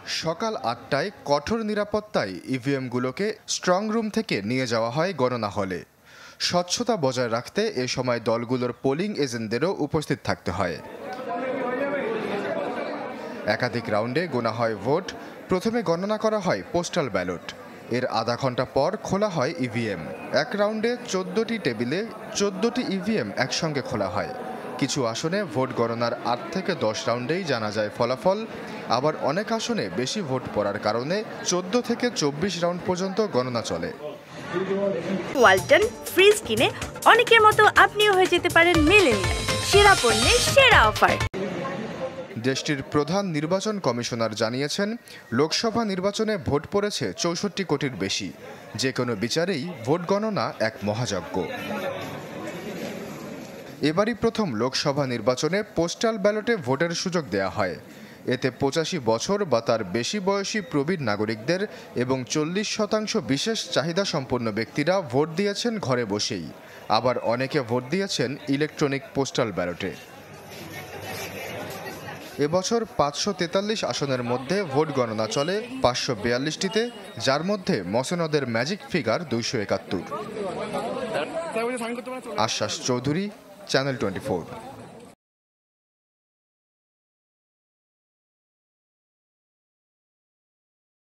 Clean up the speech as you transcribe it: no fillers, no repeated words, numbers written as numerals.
সকাল ৮টায় কঠোর নিরাপত্তায় ইভিএমগুলোকে স্ট্রং রুম থেকে নিয়ে যাওয়া হয় গণনা হলে। স্বচ্ছতা বজায় রাখতে এ সময় দলগুলোর পোলিং এজেন্টদেরও উপস্থিত থাকতে হয়। একাধিক রাউন্ডে গোনা হয় ভোট। প্রথমে গণনা করা হয় পোস্টাল ব্যালট। এর আধা ঘন্টা পর খোলা হয় ইভিএম। এক রাউন্ডে ১৪টি টেবিলে ১৪টি ইভিএম একসঙ্গে খোলা হয়। কিছু আসনে ভোট গণনার ৮ থেকে ১০ রাউন্ডেই জানা যায় ফলাফল। আবার অনেক আসনে বেশি ভোট পড়ার কারণে ১৪ থেকে ২৪ রাউন্ড পর্যন্ত গণনা চলে। ওয়ালটন ফ্রিজ কিনে অনেকের মতো আপনিও হয়ে যেতে পারেন মিলেনিয়াল। সেরা পণ্যের সেরা অফার। দেশটির প্রধান নির্বাচন কমিশনার জানিয়েছেন, লোকসভা নির্বাচনে ভোট পড়েছে ৬৪ কোটির বেশি। যে কোনো বিচারেই ভোট গণনা এক মহাযজ্ঞ। এবারই প্রথম লোকসভা নির্বাচনে পোস্টাল ব্যালটে ভোটের সুযোগ দেয়া হয়। এতে ৮৫ বছর বা তার বেশি বয়সী প্রবীণ নাগরিকদের এবং ৪০% বিশেষ চাহিদা সম্পন্ন ব্যক্তিরা ভোট দিয়েছেন ঘরে বসেই। আবার অনেকে ভোট দিয়েছেন ইলেকট্রনিক পোস্টাল ব্যালটে। এবছর ৫৪৩ আসনের মধ্যে ভোট গণনা চলে ৫৪২টিতে, যার মধ্যে মসনদের ম্যাজিক ফিগার ২৭১। আশ্বাস চৌধুরী, চ্যানেল 24।